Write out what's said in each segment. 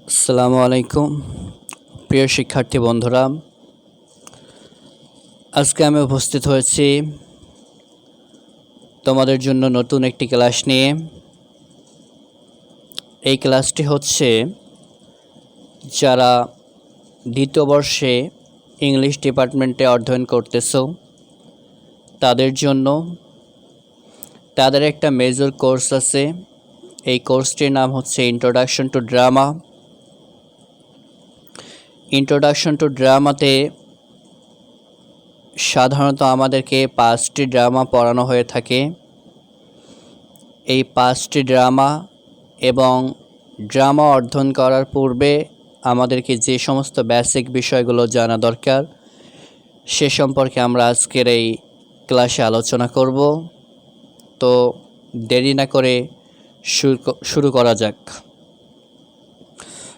আসসালামু আলাইকুম প্রিয় শিক্ষার্থী বন্ধুরা, আজকে আমি উপস্থিত হয়েছি তোমাদের জন্য নতুন একটি ক্লাস নিয়ে। এই ক্লাসটি হচ্ছে যারা দ্বিতীয় বর্ষে ইংলিশ ডিপার্টমেন্টে অধ্যয়ন করতেছো তাদের জন্য। তাদের একটা মেজর কোর্স আছে, এই কোর্সটির নাম হচ্ছে introduction to drama. Introduction to ড্রামাতে সাধারণত আমাদেরকে 5টি ড্রামা পড়ানো হয়ে থাকে। এই 5টি ড্রামা এবং ড্রামা অধ্যয়ন করার পূর্বে আমাদেরকে যে সমস্ত বেসিক বিষয়গুলো জানা দরকার সে সম্পর্কে আমরা আজকের এই ক্লাসে আলোচনা করব। তো দেরি না করে শুরু করা যাক।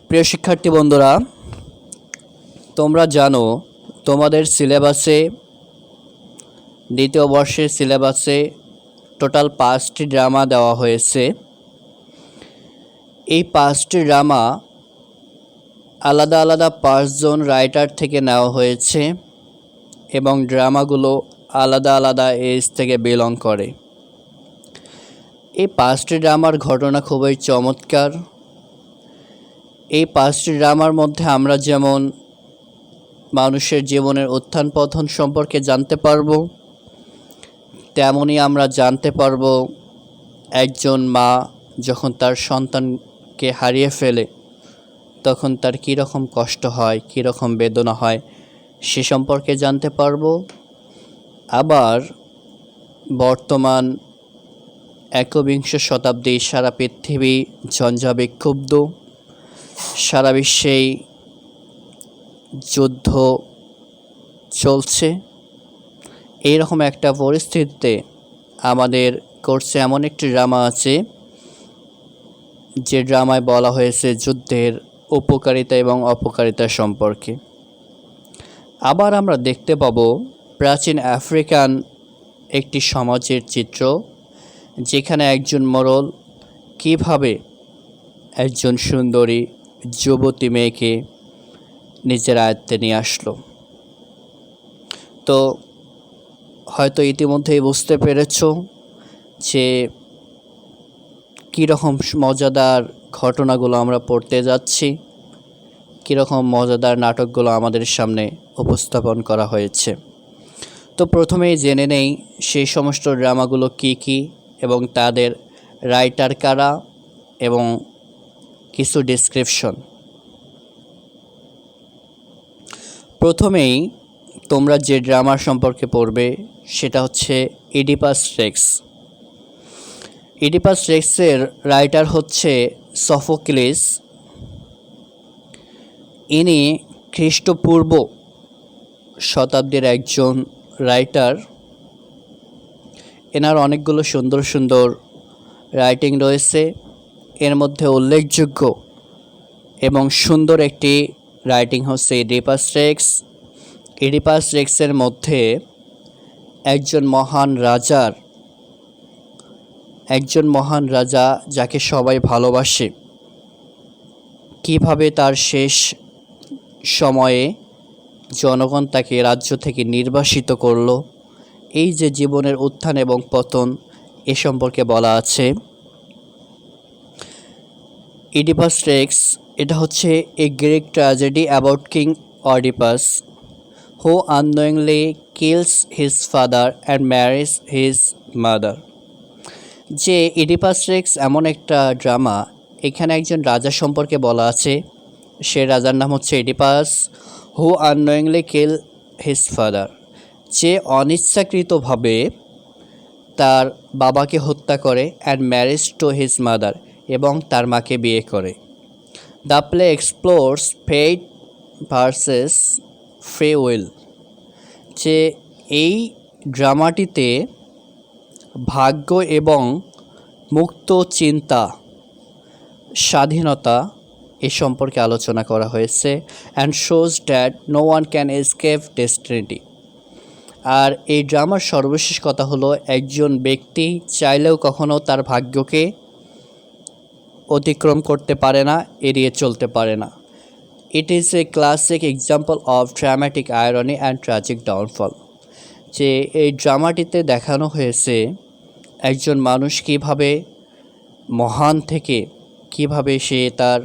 প্রিয় শিক্ষার্থী বন্ধুরা, তোমরা জানো তোমাদের সিলেবাসে, দ্বিতীয় বর্ষের সিলেবাসে টোটাল 5টি ড্রামা দেওয়া হয়েছে। এই 5টি ড্রামা আলাদা আলাদা 5 জন রাইটার থেকে নেওয়া হয়েছে এবং ড্রামাগুলো আলাদা আলাদা এজ থেকে বিলং করে। এই 5টি ড্রামার ঘটনা খুবই চমৎকার। এই 5টি ড্রামার মধ্যে আমরা যেমন মানুষের জীবনের উত্থান পতন সম্পর্কে জানতে পারব, তেমনই আমরা জানতে পারব একজন মা যখন তার সন্তানকে হারিয়ে ফেলে তখন তার কীরকম কষ্ট হয়, কীরকম বেদনা হয় সে সম্পর্কে জানতে পারব। আবার বর্তমান একবিংশ শতাব্দী সারা পৃথিবী ঝঞ্ঝাবিক্ষুব্ধ, সারা বিশ্বেই যুদ্ধ চলছে। এইরকম একটা পরিস্থিতিতে আমাদের কোর্সে এমন একটি ড্রামা আছে যে ড্রামায় বলা হয়েছে যুদ্ধের উপকারিতা এবং অপকারিতা সম্পর্কে। আবার আমরা দেখতে পাবো প্রাচীন আফ্রিকান একটি সমাজের চিত্র, যেখানে একজন মোড়ল কীভাবে একজন সুন্দরী যুবতী মেয়েকে নিজের আয়ত্তে নিয়ে আসলো। তো হয়তো ইতিমধ্যেই বুঝতে পেরেছ যে কীরকম মজাদার ঘটনাগুলো আমরা পড়তে যাচ্ছি, কীরকম মজাদার নাটকগুলো আমাদের সামনে উপস্থাপন করা হয়েছে। তো প্রথমেই জেনে নেই সেই সমস্ত ড্রামাগুলো কি কি এবং তাদের রাইটার কারা এবং কিছু ডেসক্রিপশন। প্রথমেই তোমরা যে ড্রামার সম্পর্কে পড়বে সেটা হচ্ছে ইডিপাস রেক্স। ইডিপাস রেক্সের রাইটার হচ্ছে সফোক্লিস। ইনি খ্রিস্টপূর্ব শতাব্দীর একজন রাইটার। এনার অনেকগুলো সুন্দর সুন্দর রাইটিং রয়েছে। এর মধ্যে উল্লেখযোগ্য এবং সুন্দর একটি রাইটিং হচ্ছে ইডিপাস রেক্স। ইডিপাস রেক্সের মধ্যে একজন মহান রাজা যাকে সবাই ভালোবাসে, কিভাবে তার শেষ সময়ে জনগণ তাকে রাজ্য থেকে নির্বাসিত করলো, এই যে জীবনের উত্থান এবং পতন এ সম্পর্কে বলা আছে। ইডিপাস রেক্স এটা হচ্ছে a Greek tragedy about king Oedipus who unknowingly kills his father and marries his mother। যে ইডিপাস রেক্স এমন একটা ড্রামা, এখানে একজন রাজা সম্পর্কে বলা আছে। সে রাজার নাম হচ্ছে Oedipus, who unknowingly kill his father, যে অনিচ্ছাকৃতভাবে তার বাবাকে হত্যা করে, and marriage to his mother, এবং তার মাকে বিয়ে করে। The play explores fate versus free will, যে এই ড্রামাটিতে ভাগ্য এবং মুক্ত চিন্তা, স্বাধীনতা এ সম্পর্কে আলোচনা করা হয়েছে। And shows that no one can escape destiny. আর এই ড্রামার সর্বশেষ কথা হলো একজন ব্যক্তি চাইলেও কখনো তার ভাগ্যকে অতিক্রম করতে পারে না, এড়িয়ে চলতে পারে না। It is a classic example of dramatic irony and tragic downfall. যে এই ড্রামাটিতে দেখানো হয়েছে একজন মানুষ কীভাবে মহান থেকে কিভাবে সে তার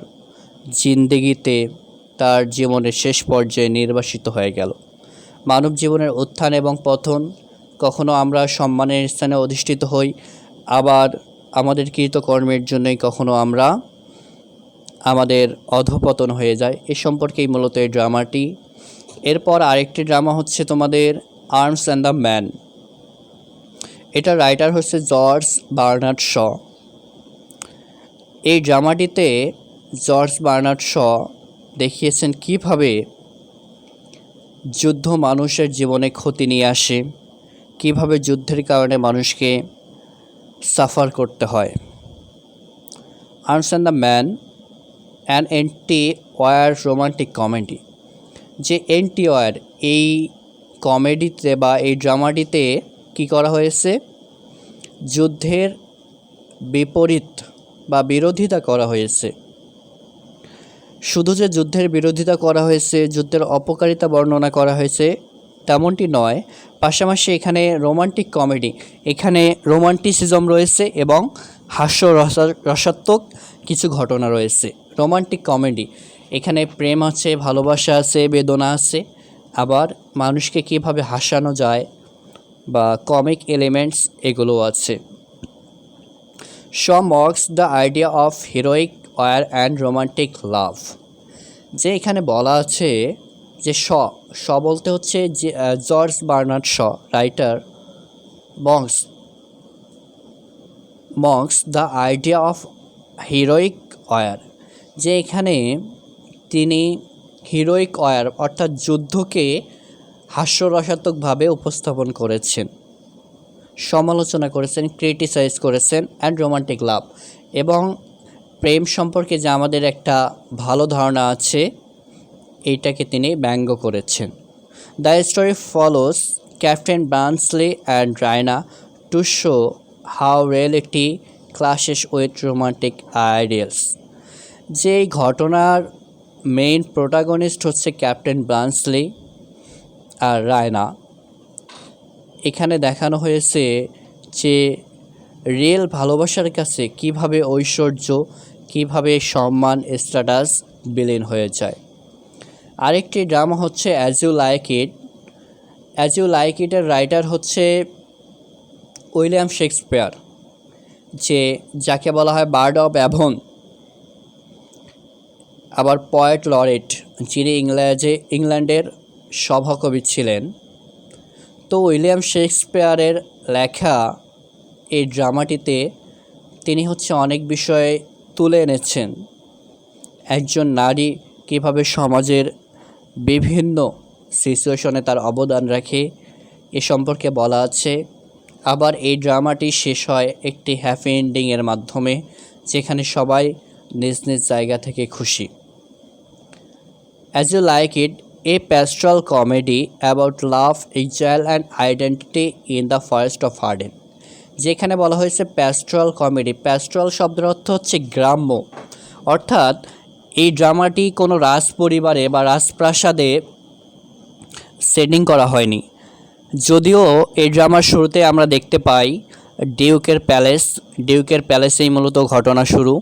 জিন্দেগিতে তার জীবনের শেষ পর্যায়ে নির্বাসিত হয়ে গেল। মানব জীবনের উত্থান এবং পতন, কখনো আমরা সম্মানের স্থানে অধিষ্ঠিত হই, আবার আমাদের কৃতকর্মের জন্যই কখনো আমরা আমাদের অধঃপতন হয়ে যায়। এ সম্পর্কেই মূলত এই ড্রামাটি। এরপর আরেকটি ড্রামা হচ্ছে তোমাদের আর্মস অ্যান্ড দ্য ম্যান। এটা রাইটার হচ্ছে জর্জ বার্নার্ড শ। এই ড্রামাটিতে জর্জ বার্নার্ড শ দেখিয়েছেন কিভাবে যুদ্ধ মানুষের জীবনে ক্ষতি নিয়ে আসে, কিভাবে যুদ্ধের কারণে মানুষকে সাফার করতে হয়। Arms and the Man an anti war romantic comedy. যে এন্টি ওয়ার এই কমেডিতে বা এই ড্রামাটিতে কি করা হয়েছে, যুদ্ধের বিপরীত বা বিরোধিতা করা হয়েছে। শুধু যে যুদ্ধের বিরোধিতা করা হয়েছে, যুদ্ধের অপকারিতা বর্ণনা করা হয়েছে তেমনটি নয়, পাশাপাশি এখানে রোমান্টিক কমেডি, এখানে রোমান্টিসিজম রয়েছে এবং রসাত্মক কিছু ঘটনা রয়েছে। রোমান্টিক কমেডি, এখানে প্রেম আছে, ভালোবাসা আছে, বেদনা আছে, আবার মানুষকে কীভাবে হাসানো যায় বা কমিক এলিমেন্টস এগুলো আছে। Shaw mocks the idea of heroic war and romantic love. যে এখানে বলা আছে যে শ বলতে হচ্ছে যে George Bernard Shaw writer mocks the idea of heroic war. যে এখানে তিনি হিরোইক ওয়ার অর্থাৎ যুদ্ধকে হাস্যরসাত্মকভাবে উপস্থাপন করেছেন, সমালোচনা করেছেন, ক্রিটিসাইজ করেছেন। অ্যান্ড রোমান্টিক লাভ, এবং প্রেম সম্পর্কে যে আমাদের একটা ভালো ধারণা আছে এইটাকে তিনি ব্যঙ্গ করেছেন। The story follows Captain Bluntschli and Raina to show how reality clashes with romantic ideals. যে এই ঘটনার মেইন প্রোটাগনিস্ট হচ্ছে ক্যাপ্টেন বার্নসলি আর রায়না। এখানে দেখানো হয়েছে যে রিয়েল ভালোবাসার কাছে কিভাবে ঐশ্বর্য, কিভাবে সম্মান, স্ট্যাটাস বিলীন হয়ে যায়। আরেকটি ড্রামা হচ্ছে as you like it. As you like ইটের রাইটার হচ্ছে উইলিয়াম শেক্সপিয়ার, যে যাকে বলা হয় বার্ড অফ অ্যাভন, আবার পয়েট লরেট, যিনি ইংল্যান্ডের সভাকবি ছিলেন। তো উইলিয়াম শেক্সপিয়ারের লেখা এই ড্রামাটিতে তিনি হচ্ছে অনেক বিষয়ে তুলে এনেছেন। একজন নারী কীভাবে সমাজের বিভিন্ন সিচুয়েশনে তার অবদান রাখে এ সম্পর্কে বলা আছে। আবার এই ড্রামাটি শেষ হয় একটি হ্যাপি এন্ডিংয়ের মাধ্যমে, যেখানে সবাই নিজ নিজ জায়গা থেকে খুশি। As you like it, a pastoral comedy about love, exile and identity in the forest of Arden. যেখানে বলা হয়েছে প্যাস্ট্রাল কমেডি। প্যাস্ট্রাল শব্দের অর্থ হচ্ছে গ্রাম্য, অর্থাৎ এই ড্রামাটি কোনো রাজ পরিবারে বা রাজপ্রাসাদে সেটিং করা হয়নি। যদিও এই ড্রামার শুরুতে আমরা দেখতে পাই ডিউকের প্যালেসেই মূলত ঘটনা শুরু,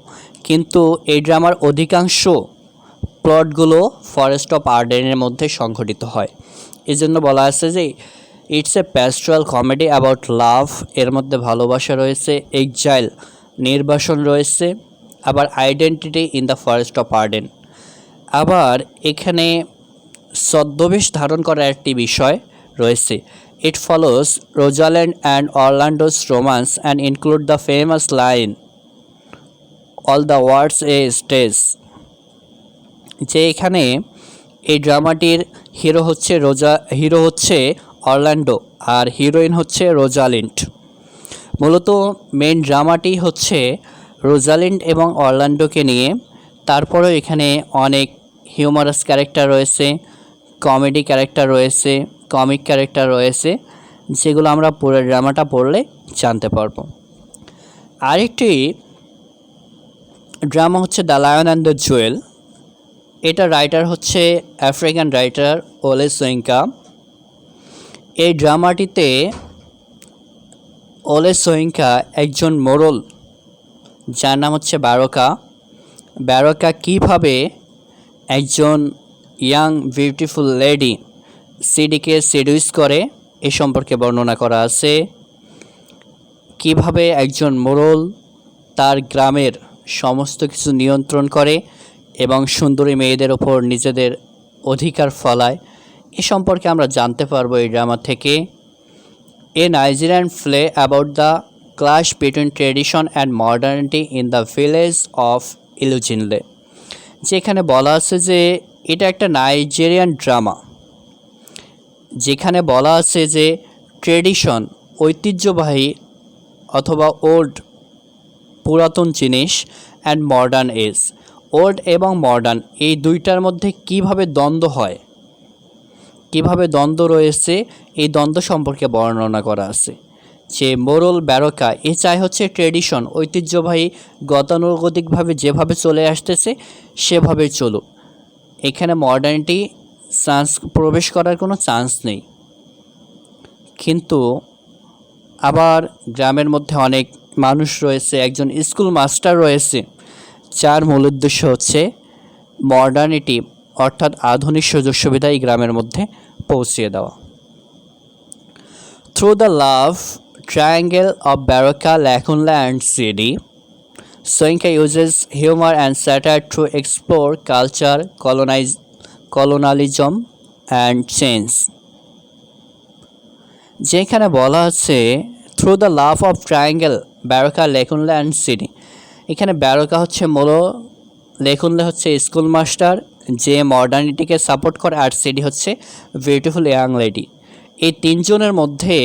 কিন্তু এই ড্রামার অধিকাংশ প্লটগুলো ফরেস্ট অফ আর্ডেনের মধ্যে সংঘটিত হয়। এই জন্য বলা আছে যে it's a pastoral comedy about love. এর মধ্যে ভালোবাসা রয়েছে, এক্সাইল নির্বাসন রয়েছে, আবার identity in the forest of Arden. আবার এখানে ছদ্মবেশ ধারণ করার একটি বিষয় রয়েছে। It follows Rosalind and Orlando's romance and include the famous line all the world's a stage. যে এখানে এই ড্রামাটির হিরো হচ্ছে অরল্যান্ডো আর হিরোইন হচ্ছে রোজালিন্ড। মূলত মেন ড্রামাটি হচ্ছে রোজালিন্ড এবং অরল্যান্ডোকে নিয়ে। তারপরেও এখানে অনেক হিউমারাস ক্যারেক্টার রয়েছে, কমেডি ক্যারেক্টার রয়েছে, কমিক ক্যারেক্টার রয়েছে, যেগুলো আমরা পুরো ড্রামাটা পড়লে জানতে পারবো। আরেকটি ড্রামা হচ্ছে the lion and the Jewel. এটা রাইটার হচ্ছে আফ্রিকান রাইটার ওলে সোয়িঙ্কা। এই ড্রামাটিতে ওলে সোয়িঙ্কা একজন মোড়ল যার নাম হচ্ছে বারকা। বারকা কীভাবে একজন ইয়াং বিউটিফুল লেডি সিডিকে সেডুইস করে এ সম্পর্কে বর্ণনা করা আছে। কিভাবে একজন মোড়ল তার গ্রামের সমস্ত কিছু নিয়ন্ত্রণ করে এবং সুন্দরী মেয়েদের ওপর নিজেদের অধিকার ফলায়, এ সম্পর্কে আমরা জানতে পারবো এই ড্রামা থেকে। A Nigerian play about the clash between tradition and modernity in the village of Ilujinle. যেখানে বলা আছে যে এটা একটা নাইজেরিয়ান ড্রামা, যেখানে বলা আছে যে ট্রেডিশন ঐতিহ্যবাহী অথবা ওল্ড পুরাতন জিনিস অ্যান্ড মডার্ন এজ, ওল্ড এবং মডার্ন এই দুইটার মধ্যে কিভাবে দ্বন্দ্ব হয়, কিভাবে দ্বন্দ্ব রয়েছে, এই দ্বন্দ্ব সম্পর্কে বর্ণনা করা আছে। যে মোরল ব্যারকা এ চাই হচ্ছে ট্রেডিশন ঐতিহ্যবাহী গতানুগতিকভাবে যেভাবে চলে আসতেছে সেভাবে চলুক, এখানে মডার্নিটি চান্স প্রবেশ করার কোনো চান্স নেই। কিন্তু আবার গ্রামের মধ্যে অনেক মানুষ রয়েছে, একজন স্কুল মাস্টার রয়েছে যার মূল উদ্দেশ্য হচ্ছে মডার্নিটি অর্থাৎ আধুনিক সুযোগ সুবিধা এই গ্রামের মধ্যে পৌঁছিয়ে দেওয়া। Through the love triangle of Baroka, Lakunle and Sidi, Soyinka uses humor and satire to explore culture, colonialism and change। যেখানে বলা আছে through the love of triangle Baroka, Lakunle and Sidi, এখানে ব্যারকা হচ্ছে মূল, লাকুনলা হচ্ছে স্কুল মাস্টার যে মডার্নিটিকে support করে, আর CD হচ্ছে বিউটিফুল ইয়াং লেডি। এই তিনজনের মধ্যে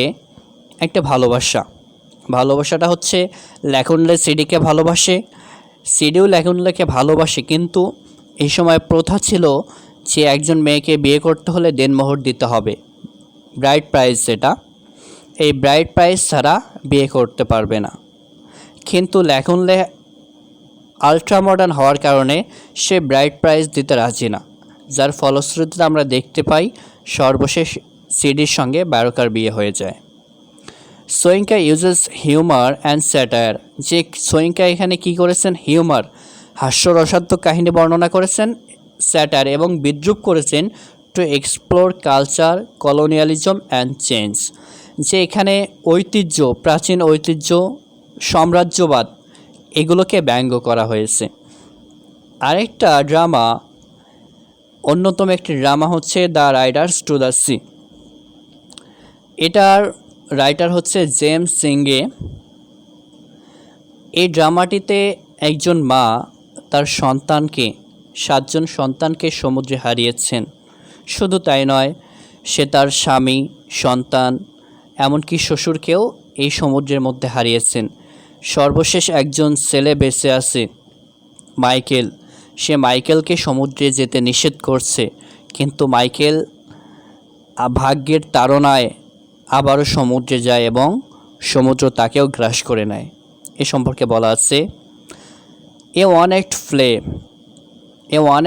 একটা ভালোবাসাটা হচ্ছে লাকুনলা সিডিকে ভালোবাসে, সিডিও লাকুনলাকে ভালোবাসে। কিন্তু এই সময় প্রথা ছিল যে একজন মেয়েকে বিয়ে করতে হলে দেনমোহর দিতে হবে, ব্রাইড প্রাইস, যেটা এই ব্রাইড প্রাইস ছাড়া বিয়ে করতে পারবে না। কিন্তু লাকুনলা আলট্রা মডার্ন হওয়ার কারণে সে ব্রাইড প্রাইস দিতে রাজি না, যার ফলশ্রুতিতে আমরা দেখতে পাই সর্বশেষ সিডির সঙ্গে ব্যারকার বিয়ে হয়ে যায়। সোয়িঙ্কা ইউজেস হিউমার অ্যান্ড স্যাটায়ার, যে সোয়িঙ্কা এখানে কি করেছেন, হিউমার হাস্যরসাত্মক কাহিনী বর্ণনা করেছেন, স্যাটায়ার এবং বিদ্রূপ করেছেন, to explore culture, colonialism and change, যে এখানে ঐতিহ্য, প্রাচীন ঐতিহ্য, সাম্রাজ্যবাদ এগুলোকে ব্যঙ্গ করা হয়েছে। আরেকটা ড্রামা, অন্যতম একটি ড্রামা হচ্ছে the Riders two the C. এটার রাইটার হচ্ছে জেমস সিঙ্গে। এই ড্রামাটিতে একজন মা তার সন্তানকে, 7 জন সন্তানকে সমুদ্রে হারিয়েছেন। শুধু তাই নয়, সে তার স্বামী, সন্তান, এমনকি শ্বশুরকেও এই সমুদ্রের মধ্যে হারিয়েছেন। সর্বশেষ একজন ছেলে বেঁচে আছে, মাইকেল। সে মাইকেলকে সমুদ্রে যেতে নিষেধ করছে, কিন্তু মাইকেল ভাগ্যের তাড়নায় আবারও সমুদ্রে যায় এবং সমুদ্র তাকেও গ্রাস করে নেয়। এ সম্পর্কে বলা আছে a one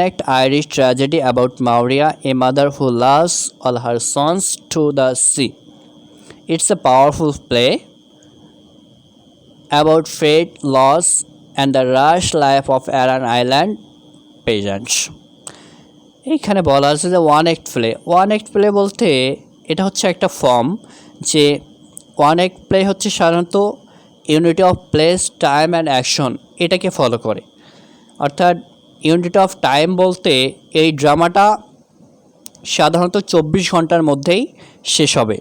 act Irish tragedy about Maurya, a mother who lost all her sons to the sea. It's a powerful play about fate, loss and the rush life of Aran Island peasants। এখানে বলা আছে যে one act play বলতে এটা হচ্ছে একটা form, যে one act play হচ্ছে সাধারণত unity of place, time and action এটাকে ফলো করে। অর্থাৎ ইউনিটি অফ টাইম বলতে এই ড্রামাটা সাধারণত 24 ঘন্টার মধ্যেই শেষ হবে।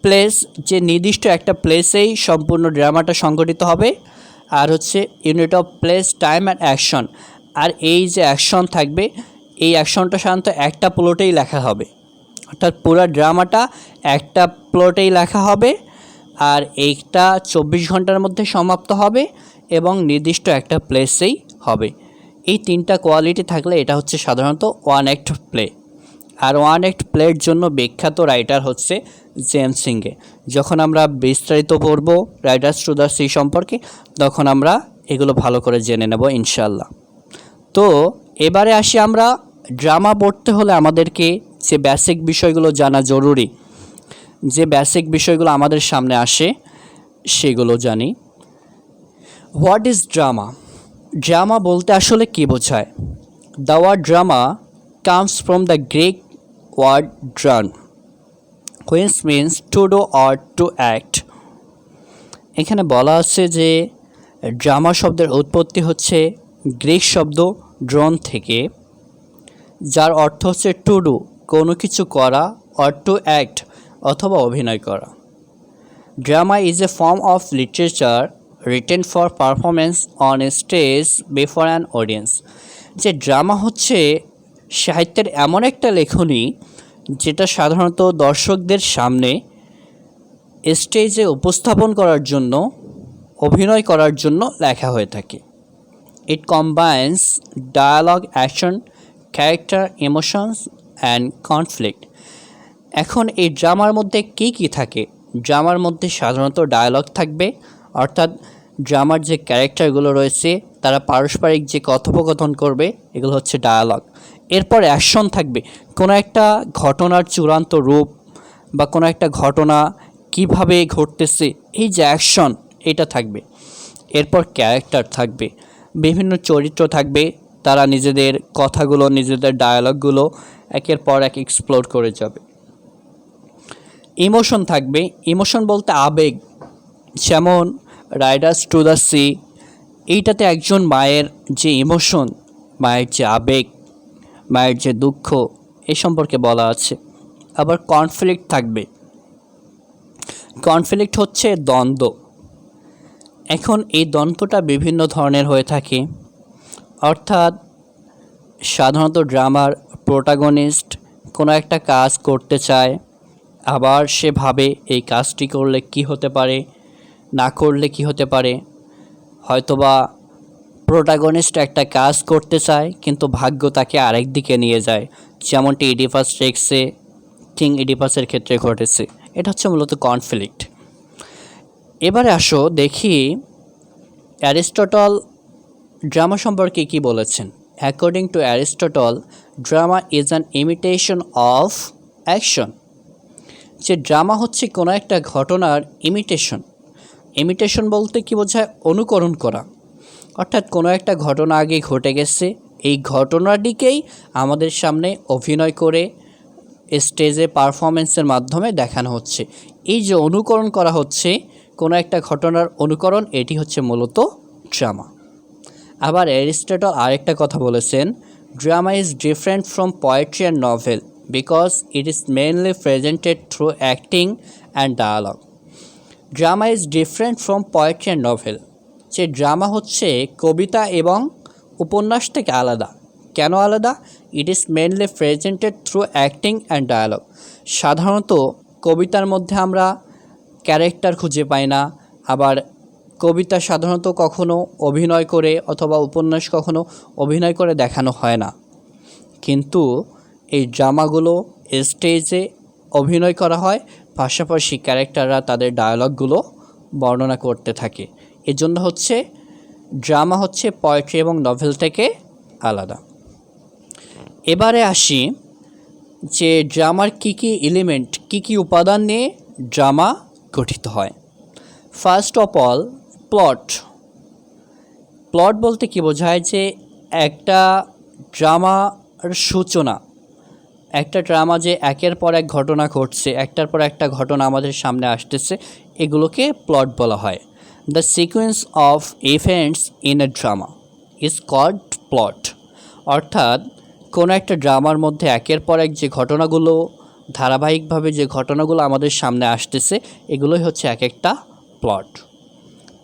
প্লেস, যে নির্দিষ্ট একটা প্লেসেই সম্পূর্ণ ড্রামাটা সংঘটিত হবে। আর হচ্ছে unit of place, time and action, আর এই যে অ্যাকশন থাকবে এই অ্যাকশনটা সাধারণত একটা প্লটেই লেখা হবে। অর্থাৎ পুরো ড্রামাটা একটা প্লটেই লেখা হবে, আর এইটা 24 ঘন্টার মধ্যে সমাপ্ত হবে এবং নির্দিষ্ট একটা প্লেসেই হবে। এই 3টা কোয়ালিটি থাকলে এটা হচ্ছে সাধারণত ওয়ান অ্যাক্ট প্লে। আর ওয়ান অ্যাক্ট প্লের জন্য বিখ্যাত রাইটার হচ্ছে জেমস সিঙ্গে। যখন আমরা বিস্তারিত পড়ব রাইডার্স টু দ্য সি সম্পর্কে, তখন আমরা এগুলো ভালো করে জেনে নেব ইনশাল্লাহ। তো এবারে আসি আমরা ড্রামা পড়তে হলে আমাদেরকে যে বেসিক বিষয়গুলো জানা জরুরি, যে বেসিক বিষয়গুলো আমাদের সামনে আসে সেগুলো জানি। What is drama? ড্রামা বলতে আসলে কী বোঝায়? The word drama comes from the Greek word dran, which means to do or to act. এখানে বলা আছে যে ড্রামা শব্দের উৎপত্তি হচ্ছে গ্রিক শব্দ ড্রন থেকে, যার অর্থ হচ্ছে টু ডু কোনো কিছু করা, অর টু অ্যাক্ট অথবা অভিনয় করা। Drama is a form of literature written for performance on a stage before an audience. যে ড্রামা হচ্ছে সাহিত্যের এমন একটা লেখনী যেটা সাধারণত দর্শকদের সামনে স্টেজে উপস্থাপন করার জন্য, অভিনয় করার জন্য লেখা হয়ে থাকে। It combines dialogue, action, character, emotions and conflict. এখন এই ড্রামার মধ্যে কী কী থাকে? ড্রামার মধ্যে সাধারণত ডায়ালগ থাকবে, অর্থাৎ ড্রামার যে ক্যারেক্টারগুলো রয়েছে তারা পারস্পরিক যে কথোপকথন করবে এগুলো হচ্ছে ডায়ালগ। এরপর অ্যাকশন থাকবে, কোনো একটা ঘটনার চূড়ান্ত রূপ বা কোনো একটা ঘটনা কিভাবে ঘটতেছে, এই যে অ্যাকশন এটা থাকবে। এরপর ক্যারেক্টার থাকবে, বিভিন্ন চরিত্র থাকবে, তারা নিজেদের কথাগুলো, নিজেদের ডায়ালগগুলো একের পর এক এক্সপ্লোর করে যাবে। ইমোশন থাকবে, ইমোশন বলতে আবেগ, যেমন রাইডার্স টু দ্য সি, এইটাতে একজন মায়ের যে ইমোশন, মায়ের যে আবেগ, মায়ের যে দুঃখ, এই সম্পর্কে বলা আছে। আবার কনফ্লিক্ট থাকবে, কনফ্লিক্ট হচ্ছে দ্বন্দ্ব। এখন এই দ্বন্দ্বটা বিভিন্ন ধরনের হয়ে থাকে, অর্থাৎ সাধারণত ড্রামার প্রোটাগনিস্ট কোনো একটা কাজ করতে চায়, আবার সে ভাবে এই কাজটি করলে কি হতে পারে, না করলে কি হতে পারে। হয়তোবা প্রোটাগনিস্ট একটা কাজ করতে চায় কিন্তু ভাগ্য তাকে আরেক দিকে নিয়ে যায়, যেমনটি ইডিপাস রেক্সে কিং ইডিপাসের ক্ষেত্রে ঘটেছে। এটা হচ্ছে মূলত কনফ্লিক্ট। এবারে আসো দেখি অ্যারিস্টটল ড্রামা সম্পর্কে কি বলেছেন। According to Aristotle, drama is an imitation of action. যে ড্রামা হচ্ছে কোনো একটা ঘটনার ইমিটেশন। ইমিটেশন বলতে কি বোঝায়? অনুকরণ করা, অর্থাৎ কোনো একটা ঘটনা আগে ঘটে গেছে, এই ঘটনাটিকেই আমাদের সামনে অভিনয় করে স্টেজে পারফরমেন্সের মাধ্যমে দেখানো হচ্ছে। এই যে অনুকরণ করা হচ্ছে কোনো একটা ঘটনার অনুকরণ, এটি হচ্ছে মূলত ড্রামা। আবার অ্যারিস্টটল আরেকটা কথা বলেছেন, drama is different from poetry and novel because it is mainly presented through acting and dialogue. Drama is different from poetry and novel. যে ড্রামা হচ্ছে কবিতা এবং উপন্যাস থেকে আলাদা। কেন আলাদা? It is mainly presented through acting and dialogue. সাধারণত কবিতার মধ্যে আমরা ক্যারেক্টার খুঁজে পাই না, আবার কবিতা সাধারণত কখনো অভিনয় করে অথবা উপন্যাস কখনো অভিনয় করে দেখানো হয় না, কিন্তু এই ড্রামাগুলো স্টেজে অভিনয় করা হয়, পাশাপাশি ক্যারেক্টাররা তাদের ডায়ালগগুলো বর্ণনা করতে থাকে। এজন্য হচ্ছে ড্রামা হচ্ছে পোয়েট্রি এবং নভেল থেকে আলাদা। এবারে আসি যে ড্রামার কী কী এলিমেন্ট, কী কী উপাদান নিয়ে ড্রামা গঠিত হয়। First of all, plot. Plot বলতে কি বোঝায়? যে একটা ড্রামার সূচনা, একটা ড্রামা যে একের পর এক ঘটনা ঘটছে, একটার পর একটা ঘটনা আমাদের সামনে আসতেছে, এগুলোকে প্লট বলা হয়। The sequence of events in a drama is called plot. অর্থাৎ কোনো একটা ড্রামার মধ্যে একের পর এক যে ঘটনাগুলো, ধারাবাহিকভাবে যে ঘটনাগুলো আমাদের সামনে আসতেছে, এগুলোই হচ্ছে এক একটা প্লট।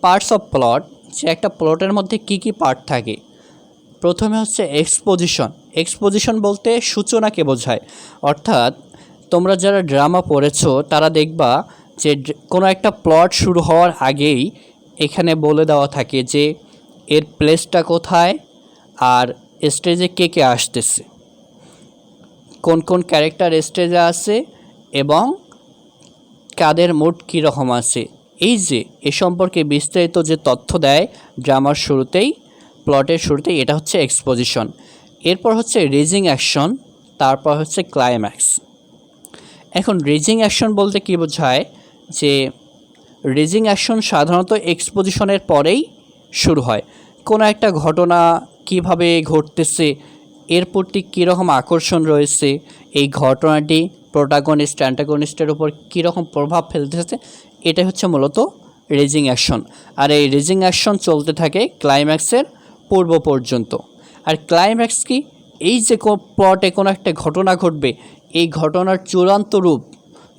পার্টস অফ প্লট, যে একটা প্লটের মধ্যে কি কি পার্ট থাকে। প্রথমে হচ্ছে এক্সপোজিশন। এক্সপোজিশন বলতে সূচনাকে বোঝায়, অর্থাৎ তোমরা যারা ড্রামা পড়েছো তারা দেখবা যে কোনো একটা প্লট শুরু হওয়ার আগেই এখানে বলে দেওয়া থাকে যে এর প্লেসটা কোথায়, আর স্টেজে কে কে আসতেছে, কোন কোন ক্যারেক্টার স্টেজে আছে এবং কাদের মুড কীরকম আছে, এই যে এ সম্পর্কে বিস্তারিত যে তথ্য দেয় ড্রামার শুরুতেই, প্লটের শুরুতেই, এটা হচ্ছে এক্সপোজিশন। এরপর হচ্ছে রেজিং অ্যাকশন, তারপর হচ্ছে ক্লাইম্যাক্স। এখন রেজিং অ্যাকশন বলতে কী বোঝায়, যে রেজিং অ্যাকশন সাধারণত এক্সপোজিশনের পরেই শুরু হয়। কোনো একটা ঘটনা কিভাবে ঘটতেছে, এর প্রতি কীরকম আকর্ষণ রয়েছে, এই ঘটনাটি প্রোটাগনিস্ট অ্যান্টাগনিস্টের উপর কীরকম প্রভাব ফেলতেছে, এটাই হচ্ছে মূলত রেজিং অ্যাকশন। আর এই রেজিং অ্যাকশন চলতে থাকে ক্লাইম্যাক্সের পূর্ব পর্যন্ত। আর ক্লাইম্যাক্স কি, এই যে প্লটে কোনো একটা ঘটনা ঘটবে, এই ঘটনার চূড়ান্ত রূপ,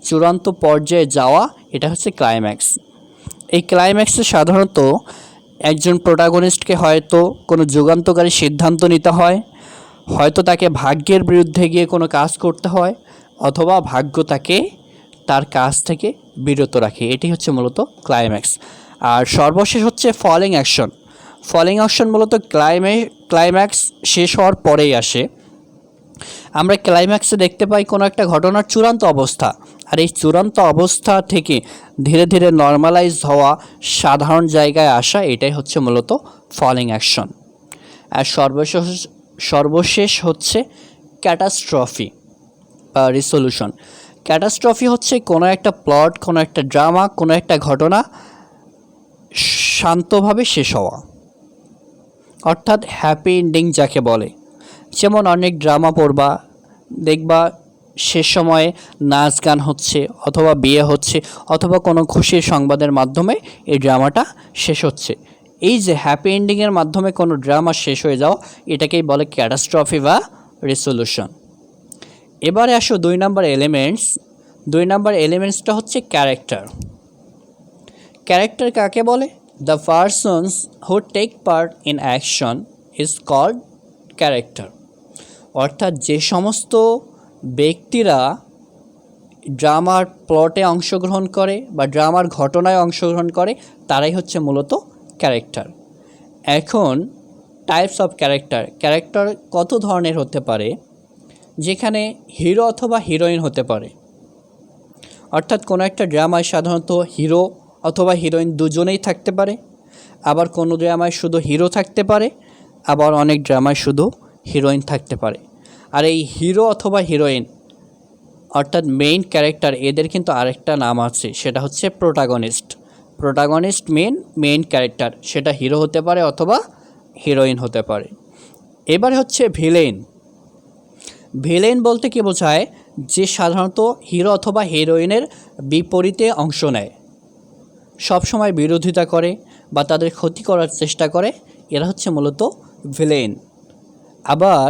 চূড়ান্ত পর্যায়ে যাওয়া, এটা হচ্ছে ক্লাইম্যাক্স। এই ক্লাইম্যাক্সে সাধারণত একজন প্রোটাগনিস্টকে হয়তো কোনো যুগান্তকারী সিদ্ধান্ত নিতে হয়, হয়তো তাকে ভাগ্যের বিরুদ্ধে গিয়ে কোনো কাজ করতে হয়, অথবা ভাগ্য তাকে তার কাজ থেকে বিরত রাখে। এটি হচ্ছে মূলত ক্লাইম্যাক্স। আর সর্বশেষ হচ্ছে ফলিং অ্যাকশন। ফলিং অ্যাকশন মূলত ক্লাইম্যাক্স শেষ হওয়ার পরেই আসে। আমরা ক্লাইম্যাক্সে দেখতে পাই কোনো একটা ঘটনার চূড়ান্ত অবস্থা, আর এই চূড়ান্ত অবস্থা থেকে ধীরে ধীরে নর্মালাইজ হওয়া, সাধারণ জায়গায় আসা, এটাই হচ্ছে মূলত ফলিং অ্যাকশন। আর সর্বশেষ হচ্ছে ক্যাটাস্ট্রফি বা রিসলিউশন। ক্যাটাস্ট্রফি হচ্ছে কোনো একটা প্লট, কোনো একটা ড্রামা, কোনো একটা ঘটনা শান্তভাবে শেষ হওয়া, অর্থাৎ হ্যাপি এন্ডিং যাকে বলে। যেমন অনেক ড্রামা পড়বা, দেখবা শেষ সময়ে নাচ গান হচ্ছে, অথবা বিয়ে হচ্ছে, অথবা কোনো খুশির সংবাদের মাধ্যমে এই ড্রামাটা শেষ হচ্ছে। এই যে হ্যাপি এন্ডিংয়ের মাধ্যমে কোনো ড্রামা শেষ হয়ে যাওয়া, এটাকেই বলে ক্যাটাস্ট্রফি বা রেসলিউশন। এবারে আসো 2 নম্বর এলিমেন্টস। 2 নম্বর এলিমেন্টসটা হচ্ছে ক্যারেক্টার। ক্যারেক্টার কাকে বলে? The persons who take part in action is called character. অর্থাৎ যে সমস্ত ব্যক্তিরা ড্রামার প্লটে অংশগ্রহণ করে বা ড্রামার ঘটনায় অংশগ্রহণ করে, তারাই হচ্ছে মূলত ক্যারেক্টার। এখন টাইপস অফ ক্যারেক্টার। ক্যারেক্টার কত ধরনের হতে পারে, যেখানে হিরো অথবা হিরোইন হতে পারে। অর্থাৎ কোনো একটা ড্রামায় সাধারণত হিরো অথবা হিরোইন দুজনেই থাকতে পারে, আবার কোনো ড্রামায় শুধু হিরো থাকতে পারে, আবার অনেক ড্রামায় শুধু হিরোইন থাকতে পারে। আর এই হিরো অথবা হিরোইন অর্থাৎ মেইন ক্যারেক্টার, এদের কিন্তু আরেকটা নাম আছে, সেটা হচ্ছে প্রোটাগনিস্ট। প্রোটাগনিস্ট মেইন ক্যারেক্টার, সেটা হিরো হতে পারে অথবা হিরোইন হতে পারে। এবার হচ্ছে ভিলেন। ভিলেন বলতে কী বোঝায়, যে সাধারণত হিরো অথবা হিরোইনের বিপরীতে অংশ নেয়, সবসময় বিরোধিতা করে বা তাদের ক্ষতি করার চেষ্টা করে, এরা হচ্ছে মূলত ভিলেন। আবার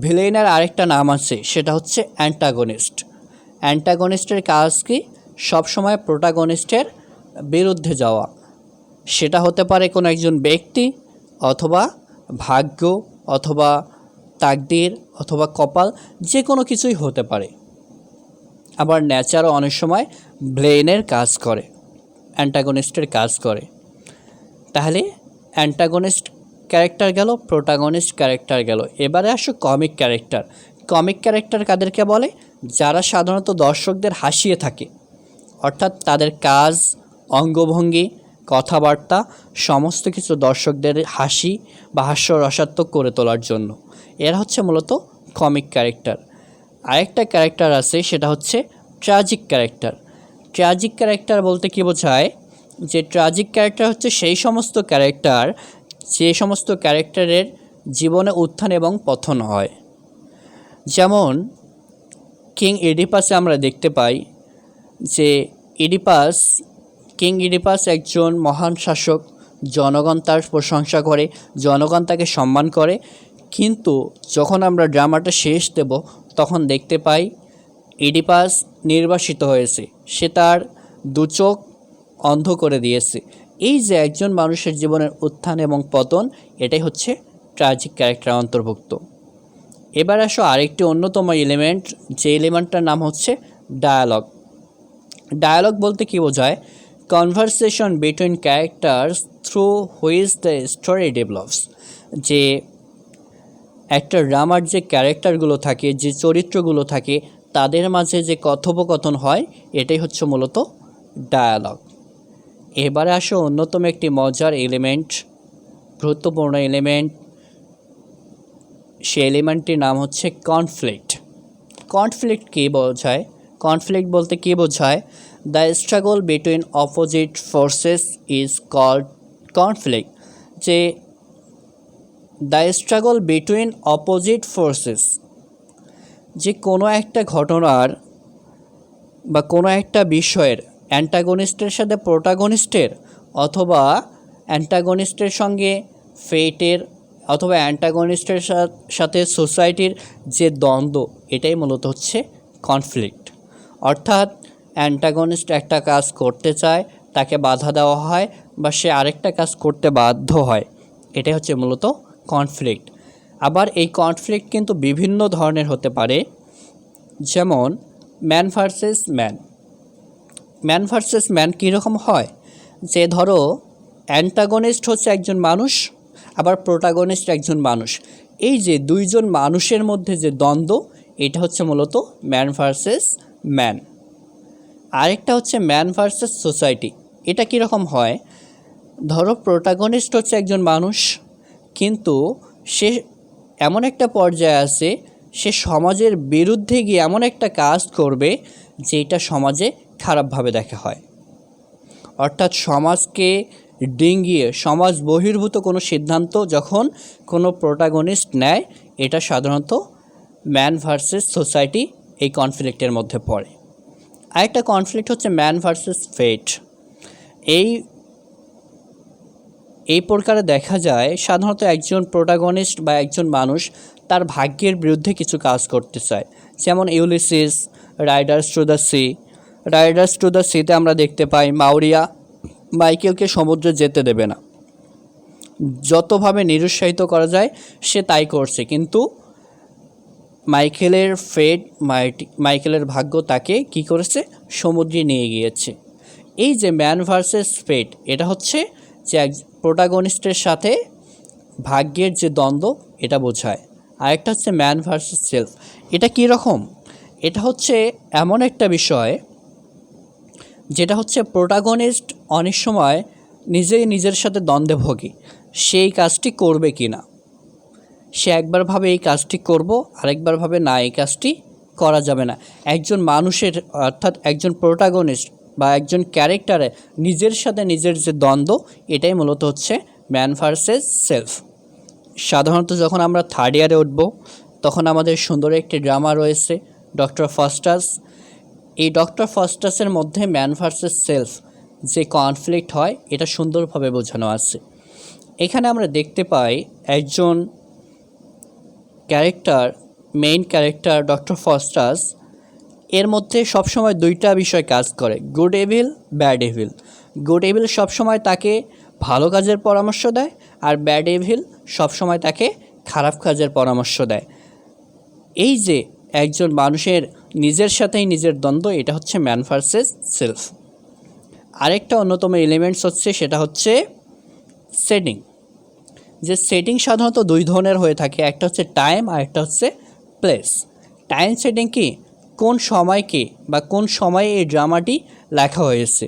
ভিলেনের আরেকটা নাম আছে, সেটা হচ্ছে অ্যান্টাগনিস্ট। অ্যান্টাগনিস্টের কাজ কি, সবসময় প্রোটাগনিস্টের বিরুদ্ধে যাওয়া। সেটা হতে পারে কোনো একজন ব্যক্তি, অথবা ভাগ্য, অথবা তাকদীর, অথবা কপাল, যে কোনো কিছুই হতে পারে। আবার নেচারও অনেক সময় ভিলেনের কাজ করে, অ্যান্টাগনিস্টের কাজ করে। তাহলে অ্যান্টাগনিস্ট ক্যারেক্টার গেল, প্রোটাগনিস্ট ক্যারেক্টার গেল। এবারে আসো কমিক ক্যারেক্টার। কমিক ক্যারেক্টার কাদেরকে বলে? যারা সাধারণত দর্শকদের হাসিয়ে থাকে, অর্থাৎ তাদের কাজ, অঙ্গভঙ্গি, কথাবার্তা সমস্ত কিছু দর্শকদের হাসি বা হাস্যরসাত্মক করে তোলার জন্য। এরা হচ্ছে মূলত কমিক ক্যারেক্টার। আরেকটা ক্যারেক্টার আছে, সেটা হচ্ছে ট্র্যাজিক ক্যারেক্টার। ট্র্যাজিক ক্যারেক্টার বলতে কী বোঝায়, যে ট্র্যাজিক ক্যারেক্টার হচ্ছে সেই সমস্ত ক্যারেক্টার, যে সমস্ত ক্যারেক্টারের জীবনে উত্থান এবং পতন হয়। যেমন কিং ইডিপাসে আমরা দেখতে পাই যে কিং ইডিপাস একজন মহান শাসক, জনগণ তার প্রশংসা করে, জনগণ তাকে সম্মান করে, কিন্তু যখন আমরা ড্রামাটা শেষ দেব, তখন দেখতে পাই ইডিপাস নির্বাসিত হয়েছে, সে তার দু চোখ অন্ধ করে দিয়েছে। এই যে একজন মানুষের জীবনের উত্থান এবং পতন, এটাই হচ্ছে ট্র্যাজিক ক্যারেক্টার অন্তর্ভুক্ত। এবার আসো আরেকটি অন্যতম এলিমেন্ট, যে এলিমেন্টটার নাম হচ্ছে ডায়ালগ। ডায়ালগ বলতে কী বোঝায়? Conversation between characters through which the story develops. যে একটা ড্রামার যে ক্যারেক্টারগুলো থাকে, যে চরিত্রগুলো থাকে, তাদের মাঝে যে কথোপকথন হয়, এটাই হচ্ছে মূলত ডায়ালগ। এবারে আসো অন্যতম একটি মজার এলিমেন্ট, গুরুত্বপূর্ণ এলিমেন্ট। সেই এলিমেন্টটির নাম হচ্ছে কনফ্লিক্ট। কনফ্লিক্ট কী বোঝায়? কনফ্লিক্ট বলতে কী বোঝায়? The struggle between opposite forces is called conflict. যে the struggle between opposite forces, যে কোনো একটা ঘটনার বা কোনো একটা বিষয়ের অ্যান্টাগনিস্টের সাথে প্রোটাগনিস্টের, অথবা অ্যান্টাগনিস্টের সঙ্গে ফেটের, অথবা অ্যান্টাগনিস্টের সাথে সোসাইটির যে দ্বন্দ্ব, এটাই মূলত হচ্ছে কনফ্লিক্ট। অর্থাৎ অ্যান্টাগনিস্ট একটা কাজ করতে চায়, তাকে বাধা দেওয়া হয়, বা সে আরেকটা কাজ করতে বাধ্য হয়, এটাই হচ্ছে মূলত কনফ্লিক্ট। আবার এই কনফ্লিক্ট কিন্তু বিভিন্ন ধরনের হতে পারে, যেমন man versus man. Man versus man কীরকম হয়? যে ধরো অ্যান্টাগনিস্ট হচ্ছে একজন মানুষ, আবার প্রোটাগনিস্ট একজন মানুষ। এই যে দুইজন মানুষের মধ্যে যে দ্বন্দ্ব, এটা হচ্ছে মূলত ম্যান ভার্সেস ম্যান। আরেকটা হচ্ছে ম্যান ভার্সেস সোসাইটি। এটা কীরকম হয়? ধরো প্রোটাগনিস্ট হচ্ছে একজন মানুষ, কিন্তু সে এমন একটা পর্যায়ে আছে, সে সমাজের বিরুদ্ধে গিয়ে এমন একটা কাজ করবে যেটা সমাজে খারাপভাবে দেখা হয়। অর্থাৎ সমাজকে ডিঙিয়ে সমাজ বহির্ভূত কোনো সিদ্ধান্ত যখন কোনো প্রোটাগনিস্ট নেয়, এটা সাধারণত ম্যান ভার্সেস সোসাইটি এই কনফ্লিক্টের মধ্যে পড়ে। আরেকটা কনফ্লিক্ট হচ্ছে ম্যান ভার্সেস ফেট। এই প্রকারে দেখা যায় সাধারণত একজন প্রোটাগনিস্ট বা একজন মানুষ তার ভাগ্যের বিরুদ্ধে কিছু কাজ করতে চায়। যেমন Ulysses, Riders two the C. Riders to the সিতে আমরা দেখতে পাই মাউরিয়া মাইকেলকে সমুদ্রে যেতে দেবে না, যতভাবে নিরুৎসাহিত করা যায় সে তাই করছে, কিন্তু মাইকেলের মাইকেলের ভাগ্য তাকে কি করেছে? সমুদ্রে নিয়ে গিয়েছে। এই যে ম্যান ভার্সেস ফেট, এটা হচ্ছে যে এক প্রোটাগনিস্টের সাথে ভাগ্যের যে দ্বন্দ্ব, এটা বোঝায়। আরেকটা হচ্ছে ম্যান ভার্সেস সেলফ। এটা কী রকম? এটা হচ্ছে এমন একটা বিষয় যেটা হচ্ছে প্রোটাগনিস্ট অনেক সময় নিজেই নিজের সাথে দ্বন্দ্বে ভোগে, সেই কাজটি করবে কি না। সে একবার ভাবে এই কাজটি করব, আরেকবার ভাবে না, এই কাজটি করা যাবে না। একজন মানুষের, অর্থাৎ একজন প্রোটাগনিস্ট বা একজন ক্যারেক্টারে নিজের সাথে নিজের যে দ্বন্দ্ব, এটাই মূলত হচ্ছে ম্যান ভার্সেস সেলফ। সাধারণত যখন আমরা থার্ড ইয়ারে উঠব, তখন আমাদের সুন্দর একটি ড্রামা রয়েছে ডক্টর ফাস্টাস। এই ডক্টর ফাস্টাসের মধ্যে ম্যান ভার্সেস সেলফ যে কনফ্লিক্ট হয়, এটা সুন্দরভাবে বোঝানো আছে। এখানে আমরা দেখতে পাই একজন character, main character doctor Faustus, এর মধ্যে সবসময় দুইটা বিষয় কাজ করে, good evil, bad evil. Good evil সবসময় তাকে ভালো কাজের পরামর্শ দেয়, আর ব্যাড এভিল সবসময় তাকে খারাপ কাজের পরামর্শ দেয়। এই যে একজন মানুষের নিজের সাথেই নিজের দ্বন্দ্ব, এটা হচ্ছে ম্যান ভার্সেস সেলফ। আরেকটা অন্যতম এলিমেন্টস হচ্ছে, সেটা হচ্ছে সেটিং। যে সেটিং সাধারণত দুই ধরনের হয়ে থাকে, একটা হচ্ছে টাইম আর একটা হচ্ছে প্লেস। টাইম সেটিং কি? কোন সময়কে বা কোন সময়ে এই ড্রামাটি লেখা হয়েছে।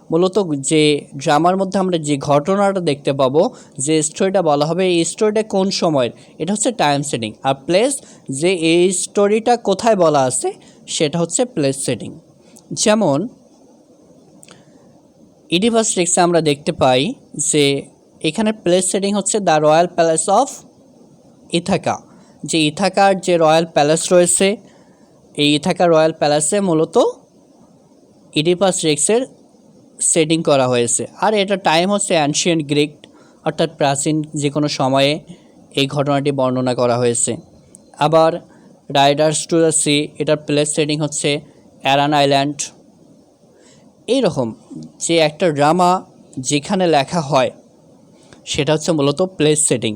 মূলত যে ড্রামার মধ্যে আমরা যে ঘটনাটা দেখতে পাবো, যে স্টোরিটা বলা হবে, এই স্টোরিটা কোন সময়ের, এটা হচ্ছে টাইম সেটিং। আর প্লেস, যে এই স্টোরিটা কোথায় বলা আছে, সেটা হচ্ছে প্লেস সেটিং। যেমন ইডিপাস রেক্সে আমরা দেখতে পাই যে এখানে প্লেস সেটিং হচ্ছে the royal palace of Ithaca. যে ইথাকার যে রয়্যাল প্যালেস রয়েছে, এই ইথাকা রয়্যাল প্যালেসে মূলত ইডিপাস রেক্সের সেটিং করা হয়েছে। আর এটা টাইম হচ্ছে অ্যানশিয়েন্ট গ্রিক, অর্থাৎ প্রাচীন যে কোনো সময়ে এই ঘটনাটি বর্ণনা করা হয়েছে। আবার রাইডার্স টু দ্য সি, এটার প্লেস সেটিং হচ্ছে অ্যারান আইল্যান্ড। এইরকম যে একটা ড্রামা যেখানে লেখা হয়, সেটা হচ্ছে মূলত প্লেস সেটিং।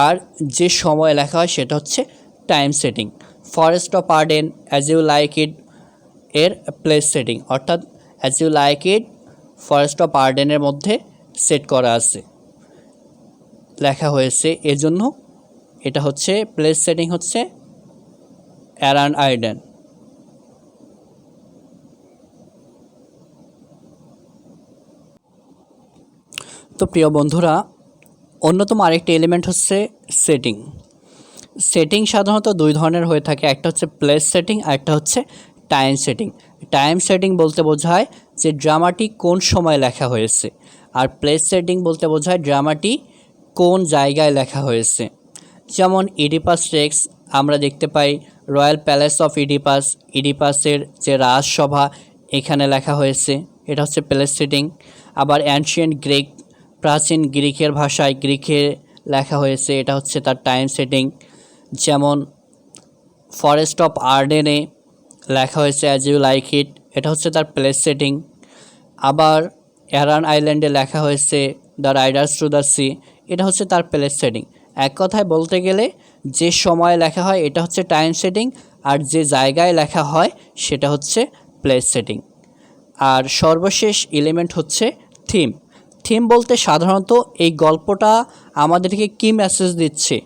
আর যে সময় লেখা হয়, সেটা হচ্ছে time setting. Forest of Arden, as you like it এর প্লেস সেটিং, অর্থাৎ as you like it forest of আর্ডেনের মধ্যে সেট করা আছে, লেখা হয়েছে, এজন্য এটা হচ্ছে প্লেস সেটিং হচ্ছে অ্যারান আইডেন। তো প্রিয় বন্ধুরা, অন্যতম আরেকটি এলিমেন্ট হচ্ছে সেটিং। সেটিং সাধারণত দুই ধরনের হয়ে থাকে, একটা হচ্ছে প্লেস সেটিং আর একটা হচ্ছে টাইম সেটিং। টাইম সেটিং বলতে বোঝায় যে ড্রামাটি কোন সময় লেখা হয়েছে, আর প্লেস সেটিং বলতে বোঝায় ড্রামাটি কোন জায়গায় লেখা হয়েছে। যেমন ইডিপাস রেক্স আমরা দেখতে পাই রয়্যাল প্যালেস অফ ইডিপাস, ইডিপাসের যে রাজসভা এখানে লেখা হয়েছে, এটা হচ্ছে প্লেস সেটিং। আবার অ্যানশিয়েন্ট গ্রিক, প্রাচীন গ্রিকের ভাষায় গ্রিকে লেখা হয়েছে, এটা হচ্ছে তার টাইম সেটিং। যেমন ফরেস্ট অফ আর্ডেনে লেখা হয়েছে অ্যাজ ইউ লাইক ইট, এটা হচ্ছে তার প্লেস সেটিং। আবার অ্যারান আইল্যান্ডে লেখা হয়েছে the Riders two the C, এটা হচ্ছে তার প্লেস সেটিং। এক কথায় বলতে গেলে যে সময় লেখা হয় এটা হচ্ছে টাইম সেটিং, আর যে জায়গায় লেখা হয় সেটা হচ্ছে প্লেস সেটিং। আর সর্বশেষ এলিমেন্ট হচ্ছে থিম। থিম বলতে সাধারণত এই গল্পটা আমাদেরকে কী মেসেজ দিচ্ছে,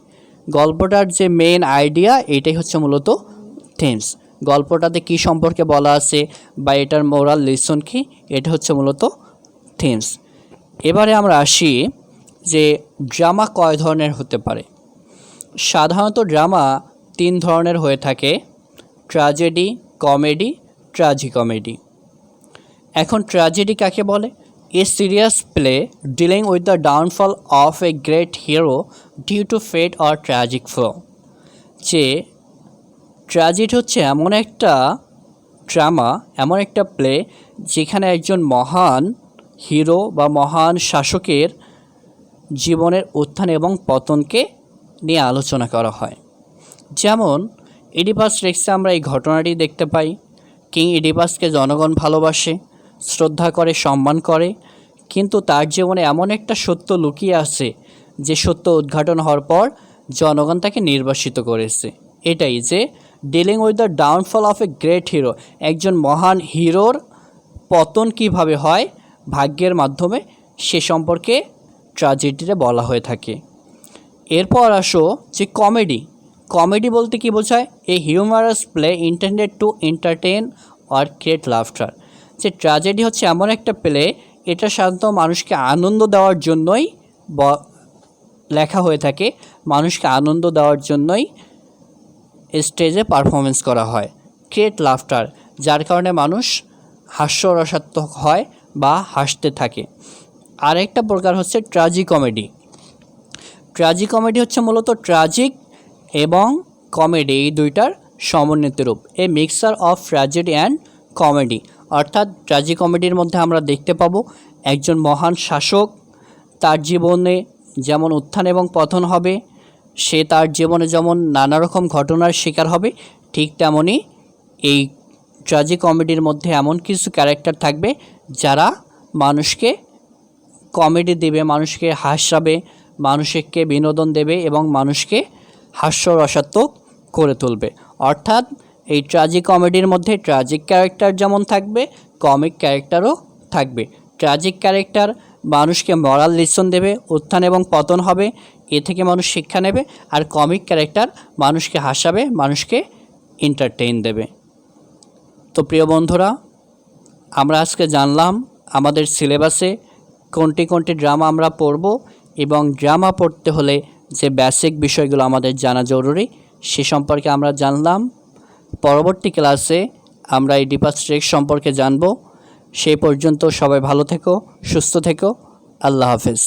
গল্পটার যে মেন আইডিয়া এটাই হচ্ছে মূলত থিমস। গল্পটাতে কী সম্পর্কে বলা আছে বা এটার মোরাল লিসন কী, এটা হচ্ছে মূলত থিমস। এবারে আমরা আসি যে ড্রামা কয় ধরনের হতে পারে। সাধারণত ড্রামা তিন ধরনের হয়ে থাকে: ট্র্যাজেডি, কমেডি, ট্র্যাজিকমেডি। এখন ট্র্যাজেডি কাকে বলে? A serious play dealing with the downfall of a great hero due to fate or tragic flaw. যে ট্র্যাজেডি হচ্ছে এমন একটা ড্রামা, এমন একটা প্লে যেখানে একজন মহান হিরো বা মহান শাসকের জীবনের উত্থান এবং পতনকে নিয়ে আলোচনা করা হয়। যেমন ইডিপাস রেক্সে আমরা এই ঘটনাটি দেখতে পাই। কিং ইডিপাসকে জনগণ ভালোবাসে, শ্রদ্ধা করে, সম্মান করে, কিন্তু তার জীবনে এমন একটা সত্য লুকিয়ে আছে যে সত্য উদ্ঘাটন হওয়ার পর জনগণ তাকে নির্বাসিত করেছে। এটাই যে dealing with the downfall of a great hero, একজন মহান হিরোর পতন কিভাবে হয় ভাগ্যের মাধ্যমে, সে সম্পর্কে ট্র্যাজেডিতে বলা হয়ে থাকে। এরপর আসো যে কমেডি। কমেডি বলতে কি বোঝায়? A humorous play intended to entertain or create laughter. যে ট্র্যাজেডি হচ্ছে এমন একটা প্লে, এটা সাধারণত মানুষকে আনন্দ দেওয়ার জন্যই লেখা হয়ে থাকে, মানুষকে আনন্দ দেওয়ার জন্যই স্টেজে পারফরমেন্স করা হয়। ক্রিয়েট লাফটার, যার কারণে মানুষ হাস্যরসাত্মক হয় বা হাসতে থাকে। আরেকটা প্রকার হচ্ছে ট্র্যাজিকমেডি। ট্র্যাজিকমেডি হচ্ছে মূলত ট্র্যাজিক এবং কমেডি এই দুইটার সমন্বিত রূপ, এ mixture of tragedy and comedy. অর্থাৎ ট্র্যাজিকমেডির মধ্যে আমরা দেখতে পাবো একজন মহান শাসক, তার জীবনে যেমন উত্থান এবং পতন হবে, সে তার জীবনে যেমন নানা রকম ঘটনার শিকার হবে, ঠিক তেমনই এই ট্র্যাজিকমেডির মধ্যে এমন কিছু ক্যারেক্টার থাকবে যারা মানুষকে কমেডি দেবে, মানুষকে হাসাবে, মানুষকে বিনোদন দেবে এবং মানুষকে হাস্যরসাত্মক করে তুলবে। অর্থাৎ এই ট্র্যাজিক কমেডির মধ্যে ট্র্যাজিক ক্যারেক্টার যেমন থাকবে, কমিক ক্যারেক্টারও থাকবে। ট্র্যাজিক ক্যারেক্টার মানুষকে মরাল লিসন দেবে, উত্থান এবং পতন হবে, এ থেকে মানুষ শিক্ষা নেবে। আর কমিক ক্যারেক্টার মানুষকে হাসাবে, মানুষকে এন্টারটেইন দেবে। তো প্রিয় বন্ধুরা, আমরা আজকে জানলাম আমাদের সিলেবাসে কোনটি কোনটি ড্রামা আমরা পড়ব, এবং ড্রামা পড়তে হলে যে বেসিক বিষয়গুলো আমাদের জানা জরুরি সে সম্পর্কে আমরা জানলাম। পরবর্তী ক্লাসে আমরা ইডিপাস রেক্স সম্পর্কে জানব। সেই পর্যন্ত সবাই ভালো থেকো, সুস্থ থেকো। আল্লাহ হাফেজ।